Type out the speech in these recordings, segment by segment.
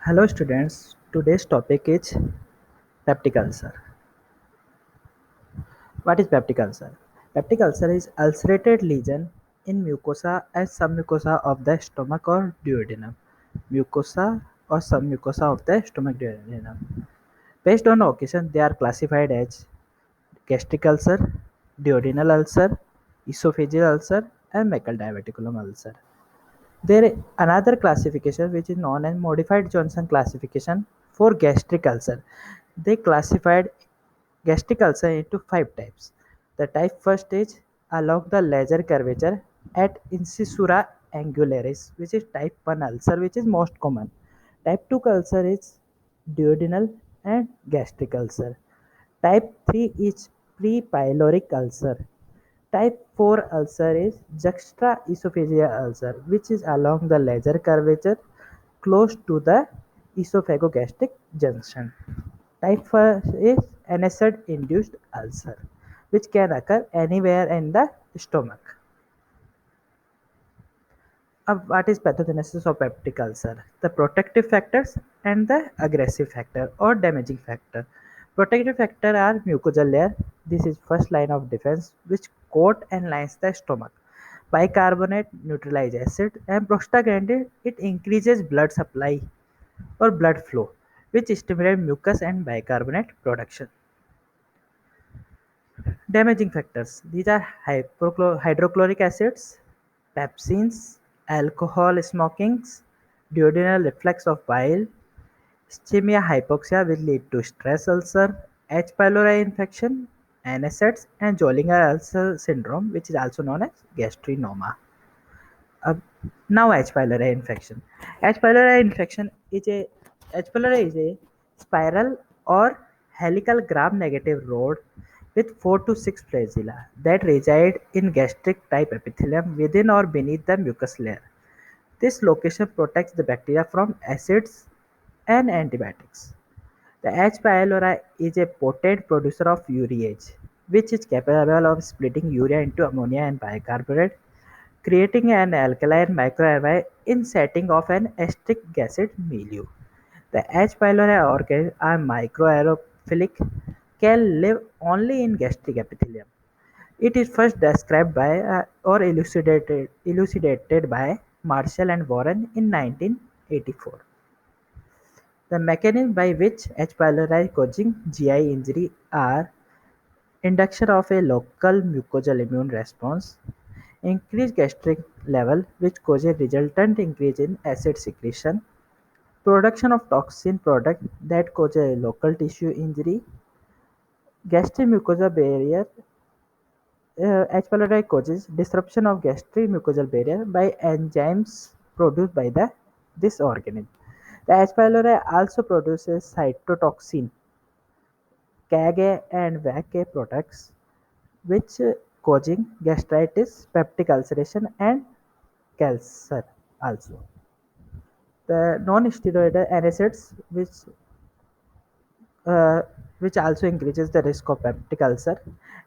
Hello students, today's topic is peptic ulcer. What is peptic ulcer? Peptic ulcer is ulcerated lesion in mucosa and submucosa of the stomach or duodenum. Mucosa or submucosa of the stomach duodenum. Based on occasion, they are classified as gastric ulcer, duodenal ulcer, esophageal ulcer, and mecal diverticulum ulcer. There is another classification which is known as modified Johnson classification for gastric ulcer. They classified gastric ulcer into five types. The type first is along the laser curvature at incisura angularis, which is type 1 ulcer, which is most common. Type 2 ulcer is duodenal and gastric ulcer. Type 3 is pre-pyloric ulcer. Type 4 ulcer is juxtaesophageal ulcer, which is along the laser curvature close to the esophagogastric junction. Type 5 is NSAID-induced ulcer, which can occur anywhere in the stomach. What is pathogenesis of peptic ulcer? The protective factors and the aggressive factor or damaging factor. Protective factor are mucosal layer. This is first line of defense which coat and lines the stomach. Bicarbonate neutralize acid and prostaglandin it increases blood supply or blood flow which stimulate mucus and bicarbonate production. Damaging factors. These are hydrochloric acids, pepsins, alcohol smokings, duodenal reflux of bile, ischemia hypoxia will lead to stress ulcer, H. pylori infection, NSAIDs, and Zollinger ulcer syndrome, which is also known as gastrinoma. Uh, Now H. pylori infection. H. pylori infection is a H. pylori is a spiral or helical gram-negative rod with 4 to 6 flagella that reside in gastric type epithelium within or beneath the mucus layer. This location protects the bacteria from acids and antibiotics. The H. pylori is a potent producer of urease, which is capable of splitting urea into ammonia and bicarbonate, creating an alkaline microenvironment in setting of an acetic acid milieu. The H. pylori orchids are microaerophilic, can live only in gastric epithelium. It is first described by or elucidated by Marshall and Warren in 1984. The mechanism by which H. pylori causing GI injury are induction of a local mucosal immune response, increased gastric level which causes resultant increase in acid secretion, production of toxin product that causes local tissue injury, gastric mucosal barrier. H. pylori causes disruption of gastric mucosal barrier by enzymes produced by this organism. The H. pylori also produces cytotoxin, Kage and Vak products, which causing gastritis, peptic ulceration, and cancer also. The non-steroidal NSAIDs, uh, which also increases the risk of peptic ulcer.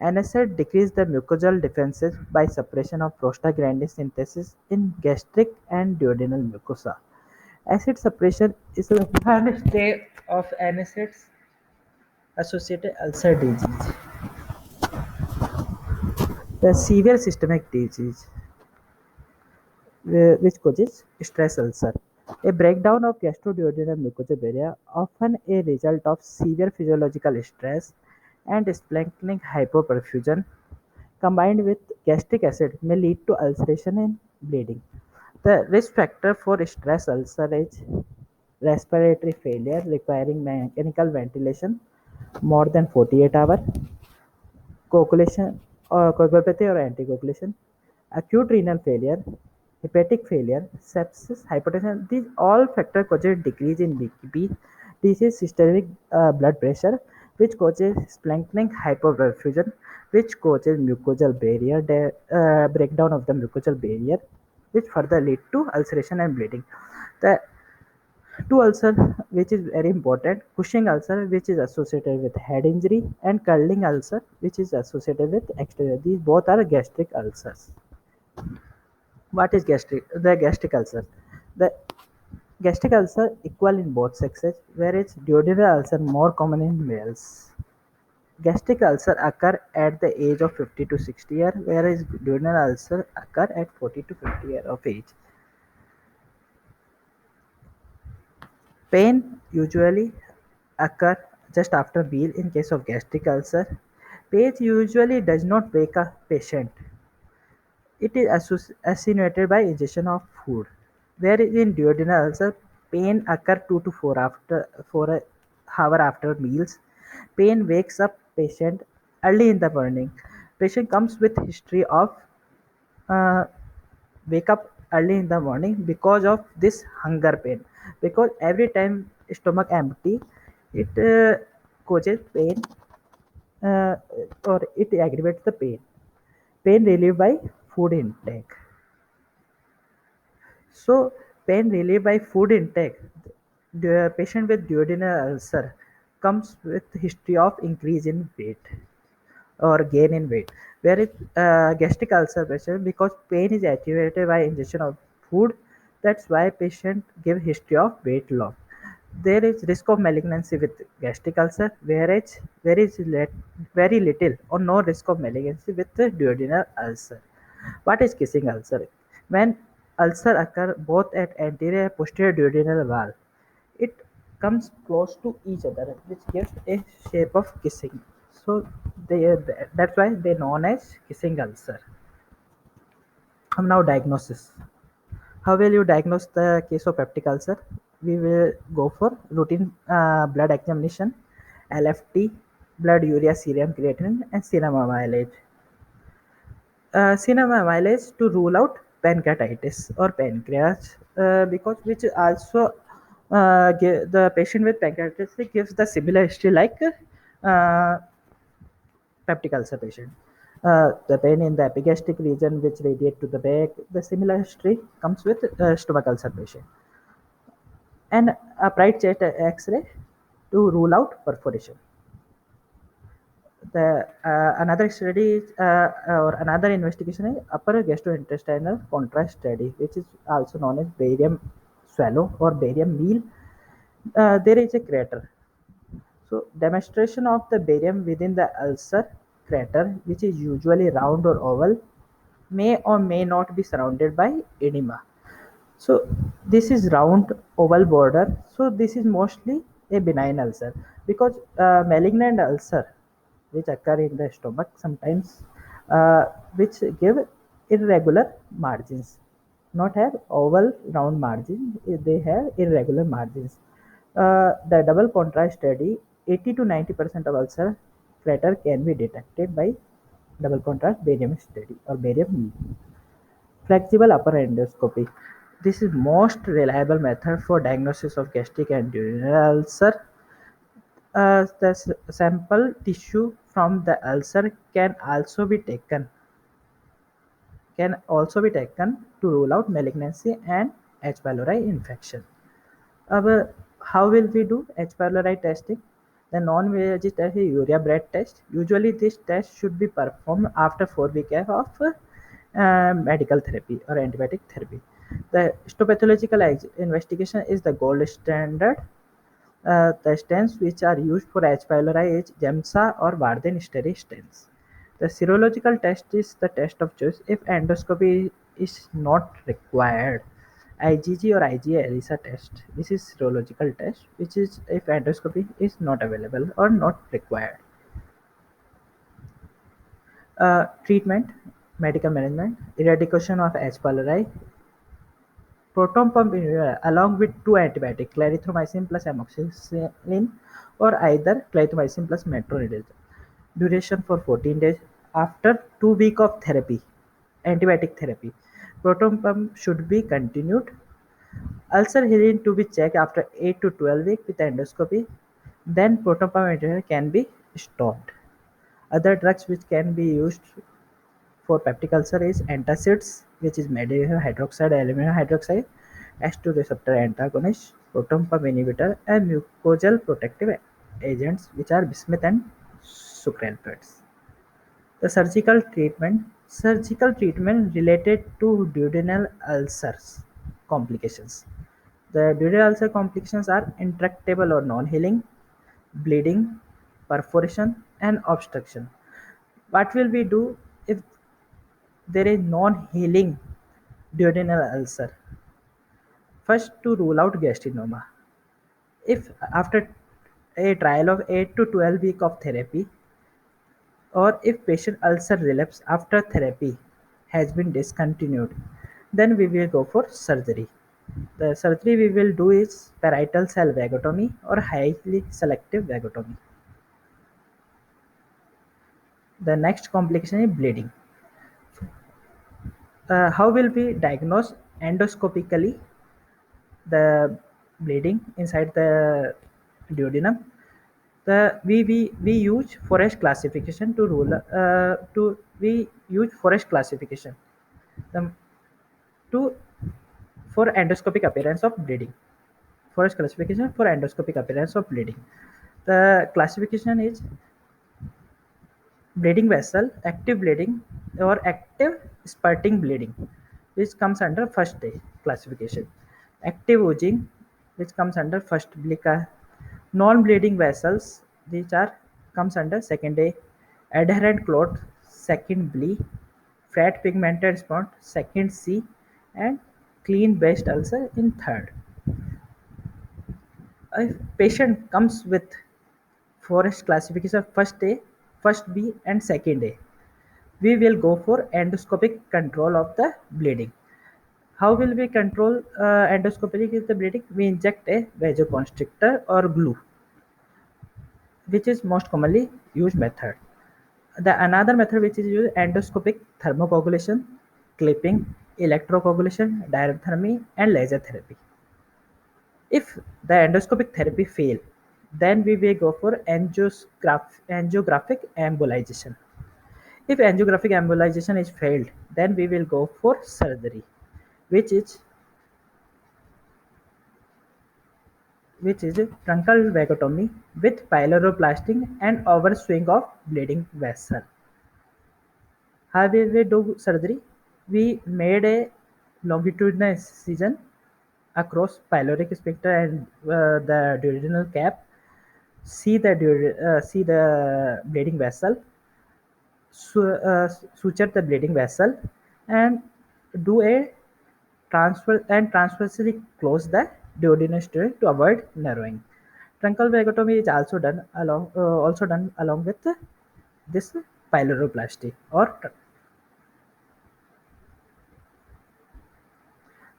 NSAID decrease the mucosal defenses by suppression of prostaglandin synthesis in gastric and duodenal mucosa. Acid suppression is a mainstay of NSAIDs associated ulcer disease. The severe systemic disease, which causes stress ulcer. A breakdown of gastroduodenal mucosal barrier, often a result of severe physiological stress and splanchnic hypoperfusion, combined with gastric acid, may lead to ulceration and bleeding. The risk factor for stress ulcer is respiratory failure requiring mechanical ventilation more than 48 hours, coagulation or coagulopathy or anticoagulation, acute renal failure, hepatic failure, sepsis, hypertension. These all factors cause a decrease in BP. This is systemic blood pressure, which causes splanchnic hypoperfusion, which causes mucosal barrier breakdown of the mucosal barrier, which further lead to ulceration and bleeding. The two ulcer which is very important, Cushing ulcer which is associated with head injury and curling ulcer which is associated with exterior. These both are gastric ulcers. What is gastric? The gastric ulcer. The Gastric ulcer equal in both sexes, whereas duodenal ulcer more common in males. Gastric ulcer occur at the age of 50 to 60 years, whereas duodenal ulcer occur at 40 to 50 years of age. Pain usually occur just after meal in case of gastric ulcer. Pain usually does not wake a patient. It is associated by ingestion of food. Whereas in duodenal ulcer, pain occur 2 to 4 hour after meals. Pain wakes up patient early in the morning. Patient comes with history of uh, wake up early in the morning because of this hunger pain. Because every time stomach empty, it causes pain uh, or it aggravates the pain. Pain relieved by food intake. So, pain relief by food intake. The patient with duodenal ulcer comes with history of increase in weight or gain in weight. Whereas gastric ulcer patient, because pain is activated by ingestion of food, that's why patient give history of weight loss. There is risk of malignancy with gastric ulcer, whereas very little or no risk of malignancy with the duodenal ulcer. What is kissing ulcer? When ulcer occur both at anterior and posterior duodenal wall, it comes close to each other, which gives a shape of kissing. So they, that's why they known as kissing ulcer. Now diagnosis. How will you diagnose the case of peptic ulcer? We will go for routine blood examination, LFT, blood urea serum creatinine, and serum amyloid. Serum amyloid to rule out pancreatitis or pancreas, because which also the patient with pancreatitis gives the similar history like uh, peptic ulcer patient. The pain in the epigastric region which radiate to the back, the similar history comes with stomach ulcer patient. And a bright chest X-ray to rule out perforation. The another study is, or another investigation is upper gastrointestinal contrast study, which is also known as barium swallow or barium meal. There is a crater. So demonstration of the barium within the ulcer crater, which is usually round or oval, may or may not be surrounded by edema. So this is round oval border. So this is mostly a benign ulcer, because malignant ulcer which occur in the stomach sometimes, which give irregular margins, not have oval round margin, they have irregular margins. The double contrast study, 80 to 90% of ulcer crater can be detected by double contrast barium study or barium. Flexible upper endoscopy. This is most reliable method for diagnosis of gastric and duodenal ulcer. The sample tissue from the ulcer can also be taken to rule out malignancy and H. pylori infection. How will we do H. pylori testing? The non-invasive test is urea breath test. Usually, this test should be performed after 4 weeks of medical therapy or antibiotic therapy. The histopathological investigation is the gold standard. The stents which are used for H. pylori is JEMSA or Warden-Sterry stents. The serological test is the test of choice if endoscopy is not required. IgG or IgA ELISA test. This is serological test, which is if endoscopy is not available or not required. Treatment, medical management, eradication of H. pylori, proton pump inhibitor along with two antibiotics, clarithromycin plus amoxicillin or either clarithromycin plus metronidazole. Duration for 14 days. After 2 weeks of therapy, antibiotic therapy, proton pump should be continued. Ulcer healing to be checked after 8 to 12 weeks with endoscopy. Then proton pump inhibitor can be stopped. Other drugs which can be used for peptic ulcer is antacids, which is magnesium hydroxide, aluminum hydroxide, H2 receptor antagonist, proton pump inhibitor, and mucosal protective agents, which are bismuth and sucralfate. The surgical treatment related to duodenal ulcers complications. The duodenal ulcer complications are intractable or non-healing, bleeding, perforation, and obstruction. What will we do if there is non-healing duodenal ulcer? First, to rule out gastrinoma. If after a trial of 8 to 12 weeks of therapy, or if patient ulcer relapse after therapy has been discontinued, then we will go for surgery. The surgery we will do is parietal cell vagotomy or highly selective vagotomy. The next complication is bleeding. How will we diagnose endoscopically the bleeding inside the duodenum? We use Forest classification to rule to we use Forest classification the, to for endoscopic appearance of bleeding. Forest classification for endoscopic appearance of bleeding. The classification is bleeding vessel, active bleeding, or active spurting bleeding, which comes under first day classification. Active oozing, which comes under first BLICA. Non-bleeding vessels, which are comes under second day. Adherent clot, second BLE. Fat pigmented spot, second C, and clean based ulcer in third. A patient comes with Forest classification first A, first B, and second A. We will go for endoscopic control of the bleeding. How will we control endoscopic the bleeding? We inject a vasoconstrictor or glue, which is most commonly used method. The another method which is used endoscopic thermocoagulation, clipping, electrocoagulation, diathermy, and laser therapy. If the endoscopic therapy fail, then we will go for angiographic embolization. If angiographic embolization is failed, then we will go for surgery, which is truncal vagotomy with pyloroplasty and overswing of bleeding vessel. How will we do surgery? We made a longitudinal incision across pyloric sphincter and the duodenal cap. See the bleeding vessel. Suture the bleeding vessel and do a transversely close the duodenal to avoid narrowing. Truncal vagotomy is also done along with this pyloroplasty or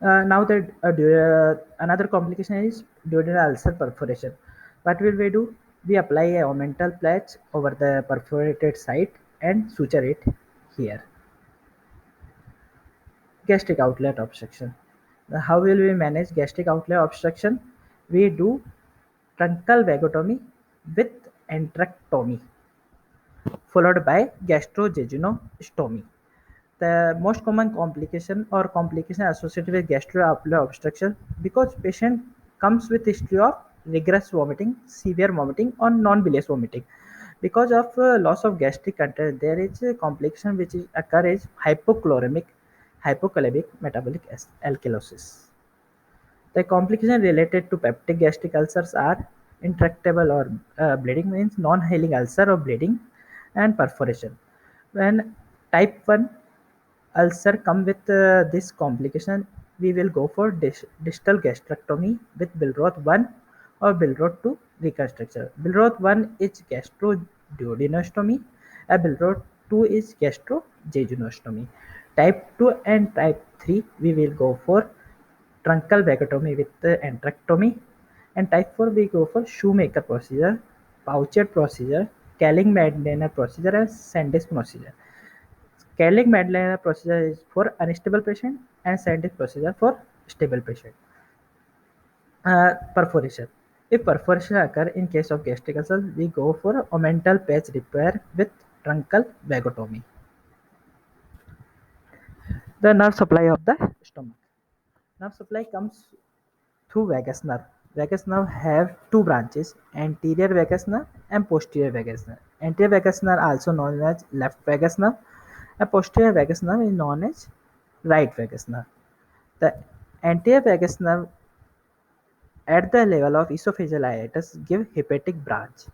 now the another complication is duodenal ulcer perforation. What will we do? We apply a omental patch over the perforated site and suture it here. Gastric outlet obstruction. How will we manage gastric outlet obstruction? We do truncal vagotomy with enterectomy followed by gastrojejunostomy. The most common complication or complication associated with gastrointestinal obstruction, because patient comes with history of rigorous vomiting, severe vomiting, or non-bilious vomiting. Because of loss of gastric content, there is a complication which is occur is hypochloremic, hypokalemic metabolic alkalosis. The complications related to peptic gastric ulcers are intractable or bleeding means non-healing ulcer or bleeding and perforation. When type 1 ulcer come with this complication, we will go for distal gastrectomy with Billroth 1 or Billroth 2 reconstruction. Billroth 1 is gastroduodenostomy and Billroth 2 is gastrojejunostomy. Type 2 and type 3 we will go for truncal vagotomy with enterectomy, and type 4 we go for shoemaker procedure, Pouchet procedure, Kelling-Madlener procedure, and Sandys procedure. Kelling-Madlener procedure is for unstable patient and Sandys procedure for stable patient. Perforation. If perforation occur in case of gastric ulcer, we go for omental patch repair with truncal vagotomy. The nerve supply of the stomach. Nerve supply comes through vagus nerve. Vagus nerve have two branches, anterior vagus nerve and posterior vagus nerve. Anterior vagus nerve also known as left vagus nerve, and posterior vagus nerve is known as right vagus nerve. The anterior vagus nerve at the level of esophageal hiatus give hepatic branch,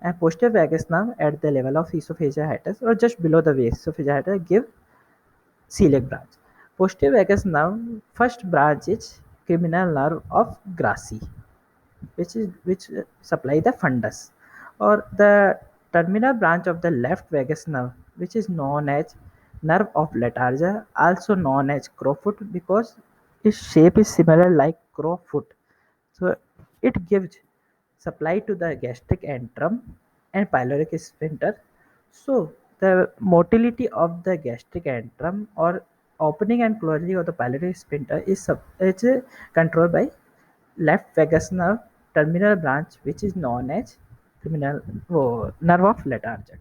and posterior vagus nerve at the level of esophageal hiatus or just below the esophageal hiatus give celiac branch. Posterior vagus nerve first branch is criminal nerve of Grassi, which supply the fundus, or the terminal branch of the left vagus nerve, which is known as nerve of Latarja, also known as crowfoot because its shape is similar like crowfoot. So it gives supply to the gastric antrum and pyloric sphincter. So the motility of the gastric antrum or opening and closing of the pyloric sphincter is controlled by left vagus nerve terminal branch, which is known as terminal nerve of Latarjet.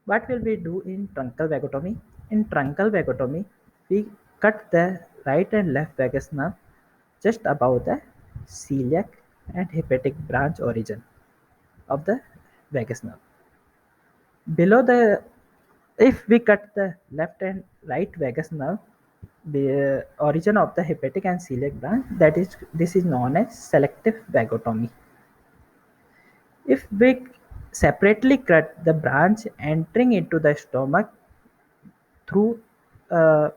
What will we do in truncal vagotomy? In truncal vagotomy, we cut the right and left vagus nerve just above the celiac and hepatic branch origin of the vagus nerve. Below the, if we cut the left and right vagus nerve, the origin of the hepatic and celiac branch, that is, this is known as selective vagotomy. If we separately cut the branch entering into the stomach through uh,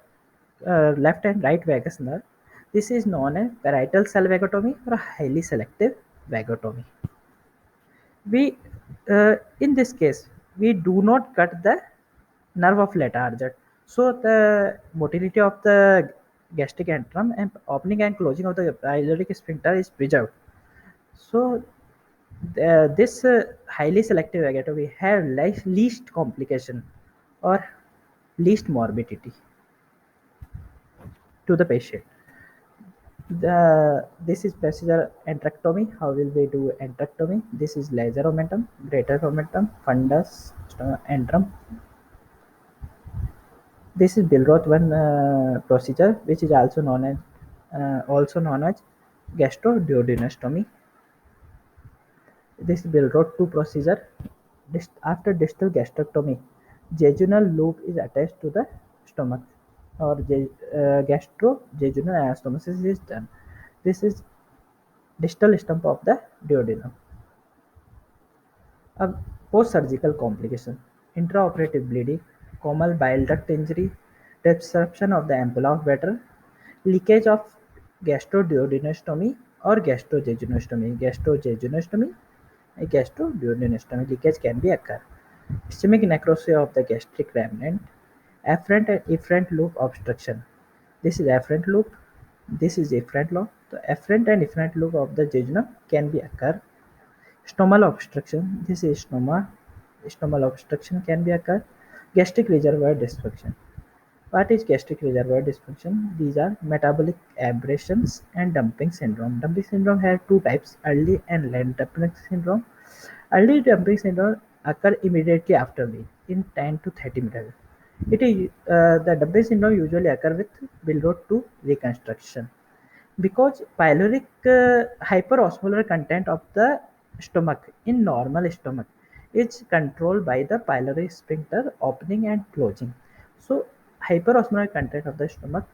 left and right vagus nerve, this is known as parietal cell vagotomy or highly selective vagotomy. We, in this case, we do not cut the nerve of Latarjet. So the motility of the gastric antrum and opening and closing of the pyloric sphincter is preserved. So this highly selective vagotomy have least complication or least morbidity to the patient. This is procedure enterectomy. How will we do enterectomy? This is laser omentum, greater omentum, fundus, antrum. This is Billroth one procedure, which is also known as gastroduodenostomy. This Billroth 2 procedure. After distal gastrectomy, jejunal loop is attached to the stomach, or gastro-jejunal anastomosis is done. This is distal stump of the duodenum. A post-surgical complication: intraoperative bleeding, common bile duct injury, disruption of the ampulla of Vater, leakage of gastroduodenostomy or gastrojejunostomy. Gastrojejunostomy and gastroduodenostomy leakage can be occur. Ischemic necrosis of the gastric remnant, afferent and efferent loop obstruction. This is afferent loop. This is efferent loop. The afferent and efferent loop of the jejunum can be occur. Stomal obstruction. This is stoma. Stomal obstruction can be occur. Gastric reservoir dysfunction. What is gastric reservoir dysfunction? These are metabolic aberrations and dumping syndrome. Dumping syndrome has two types: early and late dumping syndrome. Early dumping syndrome occur immediately after meal in 10 to 30 minutes. It is the dumping syndrome usually occur with Billroth 2 reconstruction because pyloric hyperosmolar content of the stomach in normal stomach is controlled by the pyloric sphincter opening and closing. So hyperosmolar content of the stomach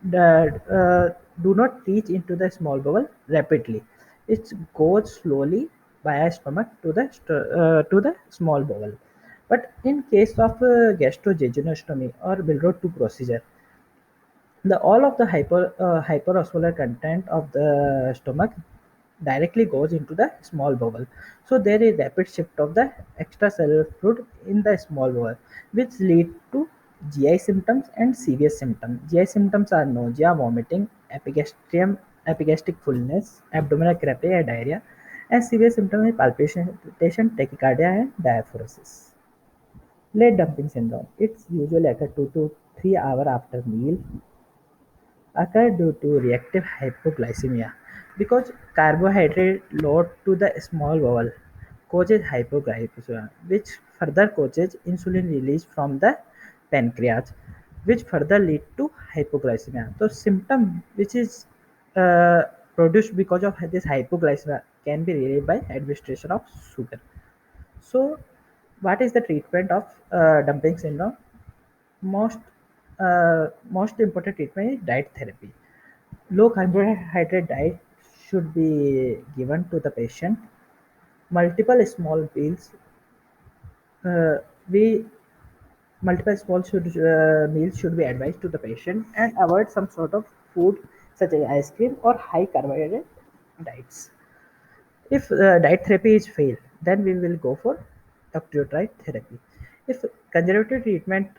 do not reach into the small bowel rapidly. It goes slowly via stomach to the small bowel. But in case of gastrojejunostomy or Billroth 2 procedure, the all of the hyperosmolar content of the stomach directly goes into the small bowel. So there is rapid shift of the extracellular fluid in the small bowel, which lead to GI symptoms and serious symptoms. GI symptoms are nausea, vomiting, epigastric fullness, abdominal cramping and diarrhea, and serious symptoms is palpitation, tachycardia, and diaphoresis. Late dumping syndrome. It's usually occur 2 to 3 hours after meal, occur due to reactive hypoglycemia because carbohydrate load to the small bowel causes hypoglycemia, which further causes insulin release from the pancreas, which further lead to hypoglycemia. So symptom which is uh, produced because of this hypoglycemia can be relieved by administration of sugar. So what is the treatment of dumping syndrome? Most most important treatment is diet therapy. Low carbohydrate diet should be given to the patient. Multiple small meals. Uh, we Multiple small meals should be advised to the patient and avoid some sort of food such as ice cream or high carbohydrate diets. If diet therapy is failed, then we will go for octreotide therapy. If conservative treatment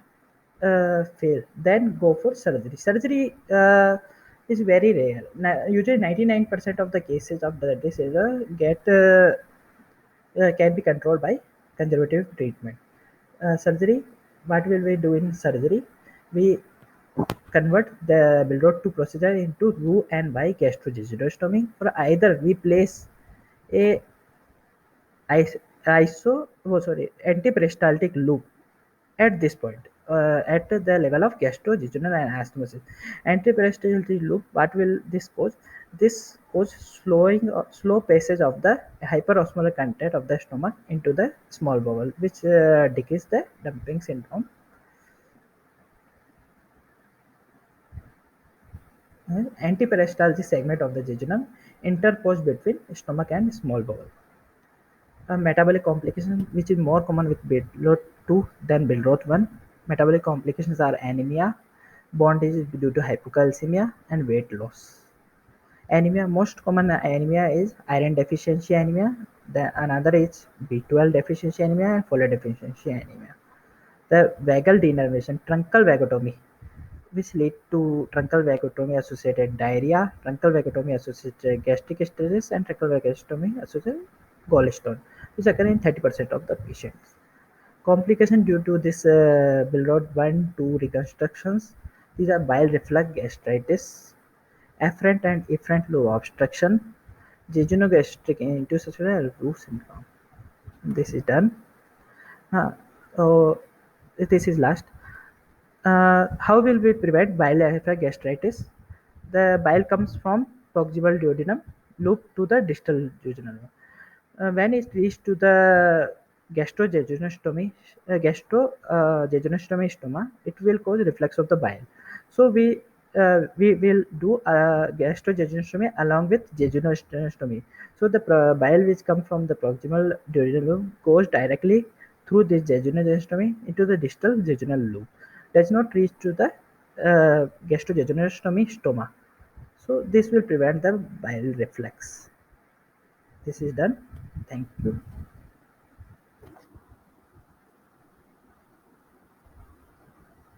fail, then go for surgery. Surgery is very rare. Usually, 99% of the cases of the disease can be controlled by conservative treatment. Surgery, what will we do in surgery? We convert the Billroth 2 procedure into Roux and Y gastrojejunostomy, or either we place a is- antiperistaltic loop at this point, at the level of gastrojejunal anastomosis. Antiperistaltic loop, what will this cause? This cause slow passage of the hyperosmolar content of the stomach into the small bowel, which decrease the dumping syndrome. Antiperistaltic segment of the jejunum interposed between stomach and small bowel. A metabolic complication which is more common with Billroth 2 than Billroth 1. Metabolic complications are anemia, bone disease due to hypocalcemia, and weight loss. Anemia, most common anemia is iron deficiency anemia. The another is B12 deficiency anemia and folate deficiency anemia. The vagal denervation, truncal vagotomy, which lead to truncal vagotomy associated diarrhea, truncal vagotomy associated gastric stasis, and truncal vagotomy associated gallstone, which occur in 30% of the patients. Complication due to this Billroth 1 2 reconstructions. These are bile reflux gastritis, afferent and efferent lobe obstruction, jejunogastric intussusception, and Roux syndrome. This is done. Uh, oh, this is last. How will we prevent bile reflux gastritis? The bile comes from proximal duodenum loop to the distal duodenum. When it reaches to the gastrojejunostomy stoma, it will cause reflux of the bile. So we will do gastrojejunostomy along with jejunostomy. So the bile which comes from the proximal duodenal loop goes directly through this jejunostomy into the distal jejunal loop. Does not reach to the gastrojejunostomy stoma. So this will prevent the bile reflux. This is done. Thank you.